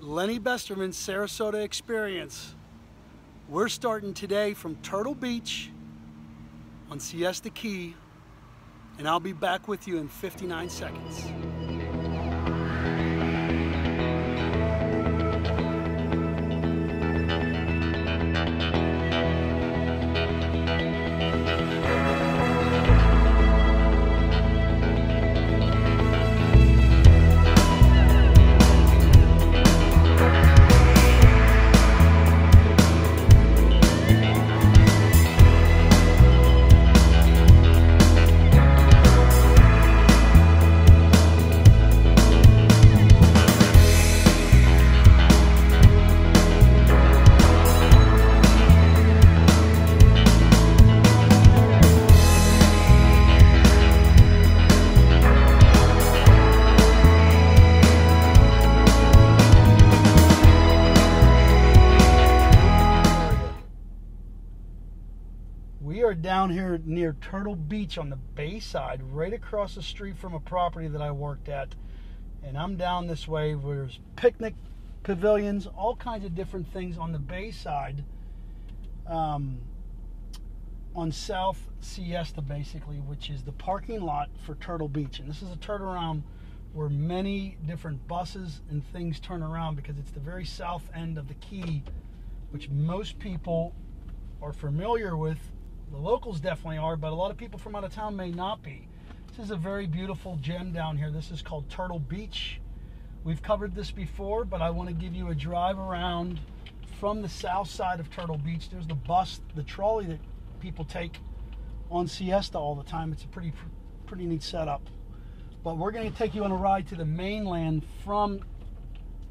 Lenny Besterman, Sarasota Experience. We're starting today from Turtle Beach on Siesta Key, and I'll be back with you in 59 seconds. We are down here near Turtle Beach on the Bayside, right across the street from a property that I worked at. And I'm down this way where there's picnic pavilions, all kinds of different things on the Bayside, on South Siesta, basically, which is the parking lot for Turtle Beach. And this is a turnaround where many different buses and things turn around because it's the very south end of the key, which most people are familiar with. The locals definitely are, but a lot of people from out of town may not be. This is a very beautiful gem down here. This is called Turtle Beach. We've covered this before, but I want to give you a drive around from the south side of Turtle Beach. There's the bus, the trolley that people take on Siesta all the time. It's a pretty neat setup. But we're going to take you on a ride to the mainland from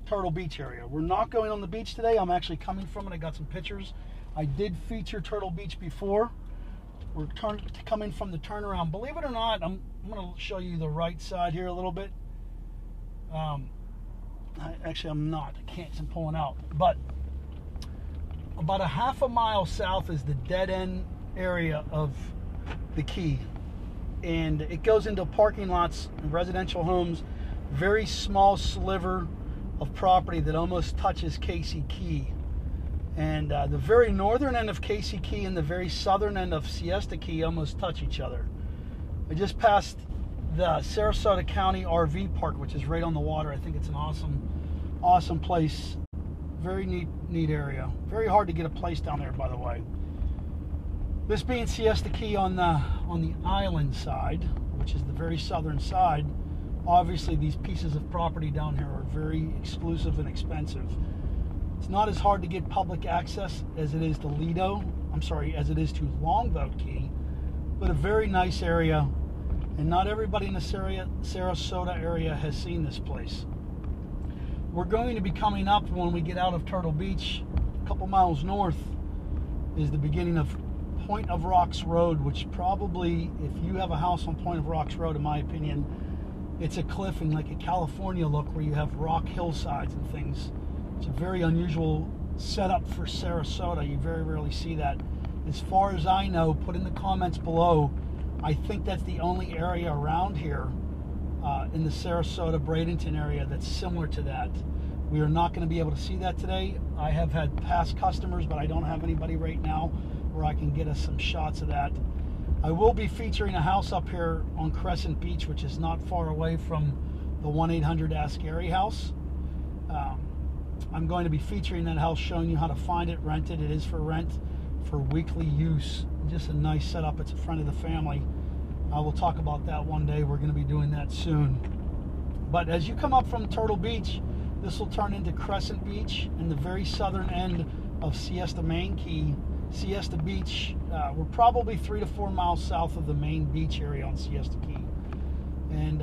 Turtle Beach area. We're not going on the beach today. I'm actually coming from it. I got some pictures. I did feature Turtle Beach before. We're coming from the turnaround. Believe it or not, I'm going to show you the right side here a little bit. Actually, I'm not. I can't. I'm pulling out. But about a half a mile south is the dead end area of the key. And it goes into parking lots and residential homes. Very small sliver of property that almost touches Casey Key. And the very northern end of Casey Key and the very southern end of Siesta Key almost touch each other. I just passed the Sarasota County RV park, which is right on the water. I think it's an awesome place. Very neat area. Very hard to get a place down there, by the way. This being Siesta Key on the island side, which is the very southern side, obviously these pieces of property down here are very exclusive and expensive. It's not as hard to get public access as it is to as it is to Longboat Key, but a very nice area, and not everybody in the Sarasota area has seen this place. We're going to be coming up when we get out of Turtle Beach, a couple miles north is the beginning of Point of Rocks Road, which probably, if you have a house on Point of Rocks Road, in my opinion, it's a cliff in like a California look where you have rock hillsides and things. It's a very unusual setup for Sarasota. You very rarely see that. As far as I know, put in the comments below, I think that's the only area around here in the Sarasota, Bradenton area that's similar to that. We are not going to be able to see that today. I have had past customers, but I don't have anybody right now where I can get us some shots of that. I will be featuring a house up here on Crescent Beach, which is not far away from the 1-800-ASK-GARY house. I'm going to be featuring that house, showing you how to find it, rent it. It is for rent, for weekly use. Just a nice setup. It's a friend of the family. I will talk about that one day. We're going to be doing that soon. But as you come up from Turtle Beach, this will turn into Crescent Beach and the very southern end of Siesta Main Key. Siesta Beach, we're probably 3 to 4 miles south of the main beach area on Siesta Key. And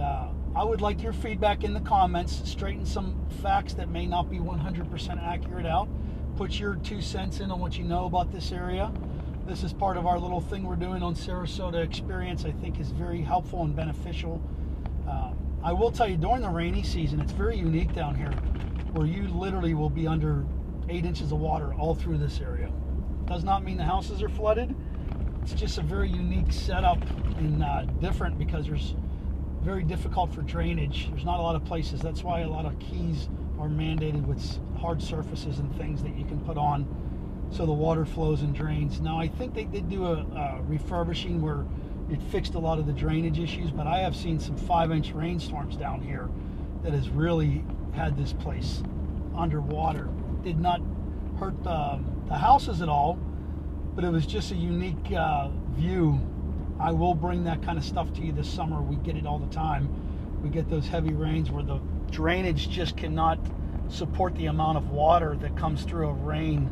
I would like your feedback in the comments. Straighten some facts that may not be 100% accurate out. Put your 2 cents in on what you know about this area. This is part of our little thing we're doing on Sarasota Experience. I think is very helpful and beneficial. I will tell you, during the rainy season, it's very unique down here, where you literally will be under 8 inches of water all through this area. Does not mean the houses are flooded. It's just a very unique setup and different because there's very difficult for drainage. There's not a lot of places. That's why a lot of keys are mandated with hard surfaces and things that you can put on so the water flows and drains. Now, I think they did do a refurbishing where it fixed a lot of the drainage issues, but I have seen some 5-inch rainstorms down here that has really had this place underwater. Did not hurt the houses at all, but it was just a unique view. I will bring that kind of stuff to you this summer. We get it all the time. We get those heavy rains where the drainage just cannot support the amount of water that comes through a rain.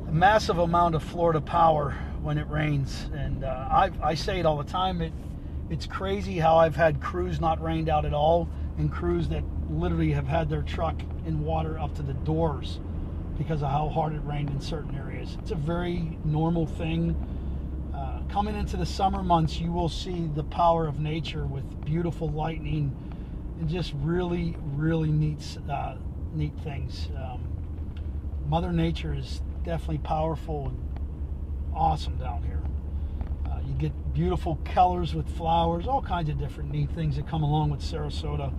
A massive amount of Florida power when it rains, and I say it all the time. It's crazy how I've had crews not rained out at all, and crews that literally have had their truck in water up to the doors because of how hard it rained in certain areas. It's a very normal thing. Coming into the summer months, you will see the power of nature with beautiful lightning and just really, really neat things. Mother Nature is definitely powerful and awesome down here. You get beautiful colors with flowers, all kinds of different neat things that come along with Sarasota.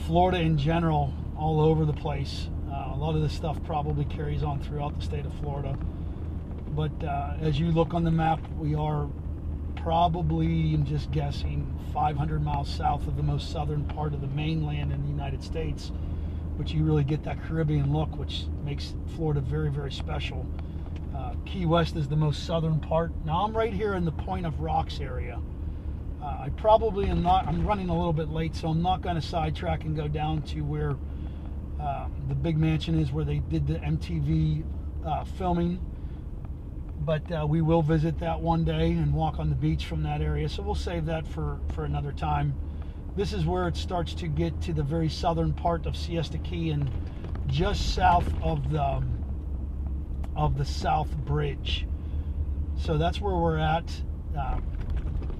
Florida in general, all over the place. A lot of this stuff probably carries on throughout the state of Florida. But as you look on the map, we are probably, I'm just guessing, 500 miles south of the most southern part of the mainland in the United States, which you really get that Caribbean look, which makes Florida very, very special. Key West is the most southern part. Now I'm right here in the Point of Rocks area. I probably am not, I'm running a little bit late, so I'm not going to sidetrack and go down to where the big mansion is where they did the MTV filming. But we will visit that one day and walk on the beach from that area. So we'll save that for another time. This is where it starts to get to the very southern part of Siesta Key and just south of the South Bridge. So that's where we're at.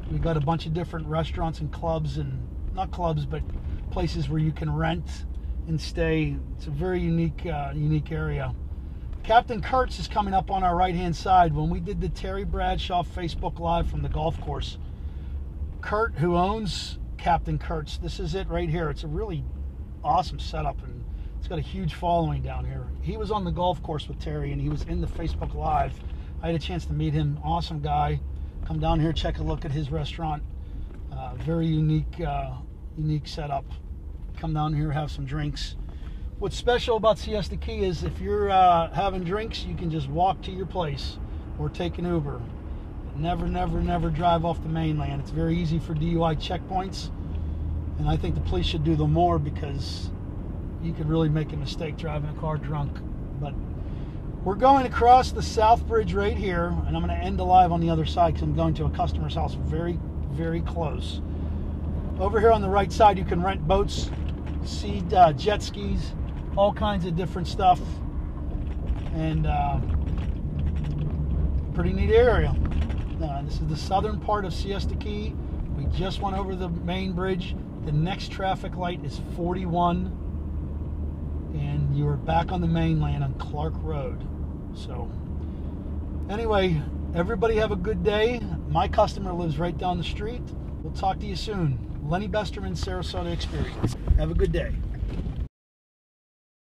We've got a bunch of different restaurants and clubs, and not clubs, but places where you can rent and stay. It's a very unique area. Captain Kurtz is coming up on our right-hand side. When we did the Terry Bradshaw Facebook Live from the golf course, Kurt, who owns Captain Kurtz, this is it right here. It's a really awesome setup, and it's got a huge following down here. He was on the golf course with Terry, and he was in the Facebook Live. I had a chance to meet him. Awesome guy. Come down here, check a look at his restaurant. Very unique setup. Come down here, have some drinks. What's special about Siesta Key is if you're having drinks, you can just walk to your place or take an Uber. Never drive off the mainland. It's very easy for DUI checkpoints, and I think the police should do them more because you could really make a mistake driving a car drunk. But we're going across the South Bridge right here, and I'm going to end the live on the other side because I'm going to a customer's house very, very close. Over here on the right side, you can rent boats, see jet skis, all kinds of different stuff, and pretty neat area. This is the southern part of Siesta Key. We just went over the main bridge. The next traffic light is 41, and you're back on the mainland on Clark Road. So anyway, everybody have a good day. My customer lives right down the street. We'll talk to you soon. Lenny Besterman, Sarasota Experience. Have a good day.